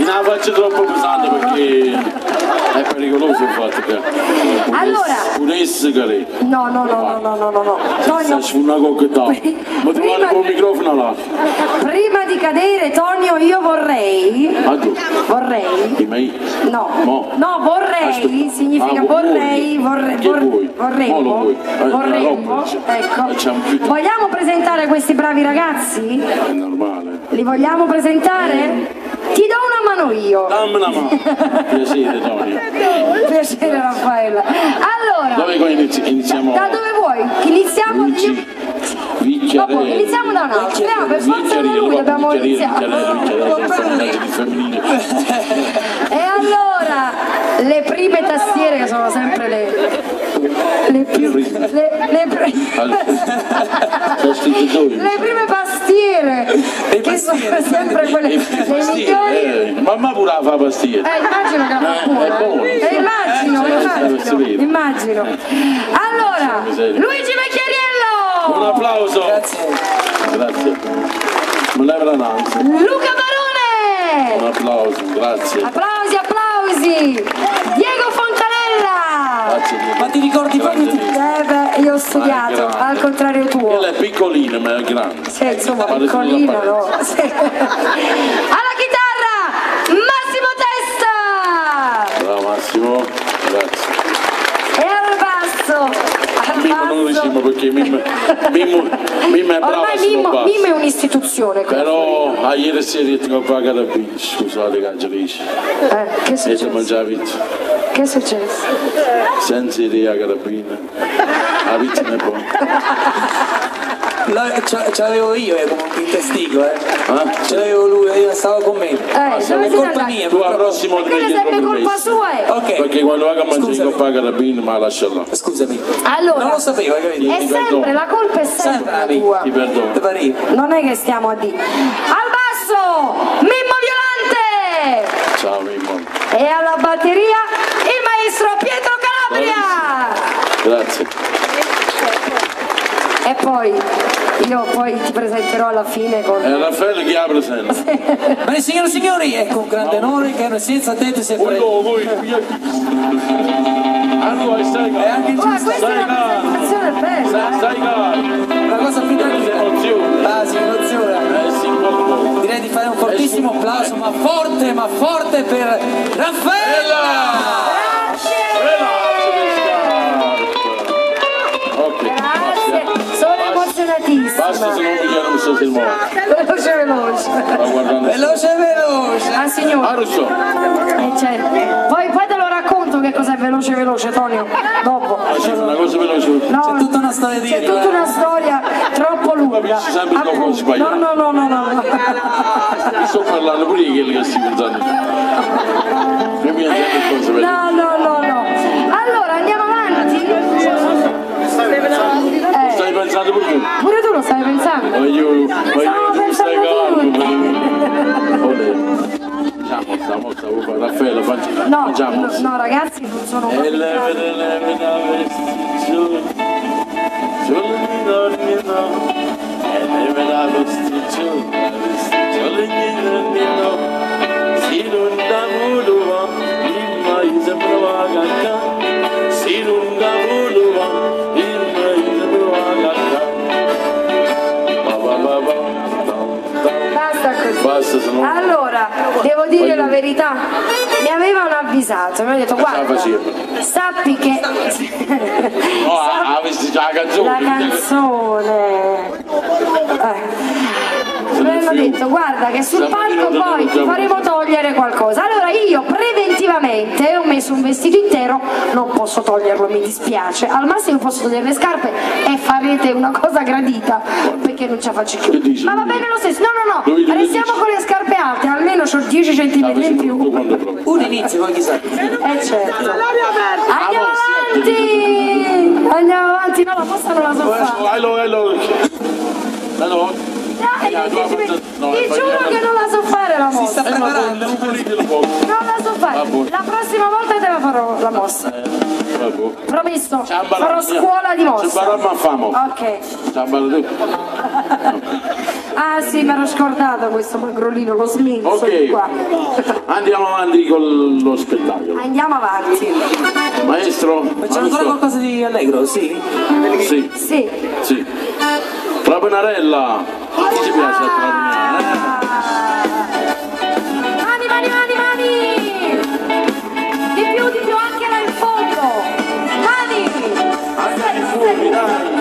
la faccio troppo pesante perché è pericoloso infatti. Allora. Puresse carino. No. Tonio. Una cocchetata. Ma tu guarda col microfono là. Prima di cadere, Tonio, io vorrei. Ma tu? Vorrei. Di me? No. Mo? No, vorrei significa vorremmo. Ecco. Vogliamo presentare questi bravi ragazzi? È normale. Li vogliamo presentare? Ti do una mano io. Dammi una mano. Piacere, Tonio. Piacere, Raffaella. Allora. Dove iniziamo? Da dove vuoi? Iniziamo. Dopo, iniziamo da un altro. Per forza da lui dobbiamo iniziare. E allora, le prime tastiere che sono sempre le prime pastiere che sono sempre quelle le migliori. Mamma pure la fa pastiera. Immagino che la fa immagino. Allora, Luigi Vecchiariello. Un applauso. Grazie. Me leva la nanza. Luca Barone. Un applauso, grazie. Applausi. Diego Fontanella. Grazie Diego. Ma ti ricordi proprio di Io ho studiato, al contrario tuo. Quella è piccolina ma è grande. Sì, insomma, piccolina, no? Sì. Alla chitarra, Massimo Testa! Bravo Massimo, grazie. E al basso, Mimmo non lo diciamo perché Mimmo è bravo. Ormai Mimmo è un'istituzione. Però ieri sera ti ho pagato a Beach, scusate Cangelisci. Che è successo? Che è successo? Senza idea carabina. La pizza non è buona. Ce l'avevo io come un intestigo, Ce l'avevo lui, io stavo con me. Dove è colpa mia. Tu al prossimo Quella è sempre colpa sua, Ok. Perché quando va a mangiare in coppa carabina, ma lascia là. Scusami. Allora, non lo sapevo, capito? È sempre, la colpa è sempre la tua. Ti perdono. Non è che stiamo a dire. Al basso, Mimmo Violante! Ciao Mimmo. E alla batteria, il maestro Pietro Calabria! Grazie. E poi, io ti presenterò alla fine con... Raffaele chi apre sempre. Bene signore e signori, è con grande onore che noi senza attenti si è Allora, stai calmo. E anche il Questa è una presentazione bella, Stai calmo. La cosa più bella Emozione. sì, emoziona. Direi di fare un fortissimo applauso, ma forte per Raffaella! Grazie, sono emozionatissima. Basta se non mi chiamo questo film. Veloce. Ah signore. Arso. Poi te lo racconto che cos'è veloce, Tonio. Dopo. C'è una cosa veloce. No, C'è tutta una storia dietro. C'è tutta una storia troppo lunga. Capisci sempre dopo sbagliato. No. Sto parlando pure di quelli che stai pensando. No. Allora andiamo avanti. Stai pensando pure tu? Pure tu lo stai pensando? Stavo pensando tutti. Raffaele, facciamo. No ragazzi, non sono Basta, se no... Allora, devo dire la verità, mi avevano avvisato, mi hanno detto guarda, sappi che la canzone mi hanno detto guarda che sul palco poi ti faremo togliere qualcosa. Allora io preventivamente ho messo un vestito intero, non posso toglierlo, mi dispiace, al massimo posso togliere le scarpe e farete una cosa gradita perché non ce la faccio più. Ma va bene lo stesso, no, restiamo con le scarpe alte, almeno ho 10 cm in più. Un inizio, ma chissà. Certo. Andiamo avanti, no la mossa non la so fare. Dai, ti giuro che non la so fare la mossa. Si sta preparando. Non la so fare. La prossima volta te la farò la mossa. Promesso. Farò scuola di mossa. Ok. Ah sì, mi ero scordato questo magrolino, lo sminzo qua. Andiamo avanti con lo spettacolo. Andiamo avanti. Maestro? C'è ancora qualcosa di allegro, sì? Sì. Sì. Sì. Trapenarella. Chi ci piace la Trapenarella? Mani, mani, mani, mani! Di più, anche là in fondo! Mani! Andiamo fuori, dai!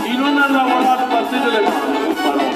Chi non ha lavorato battete le mani, non farò.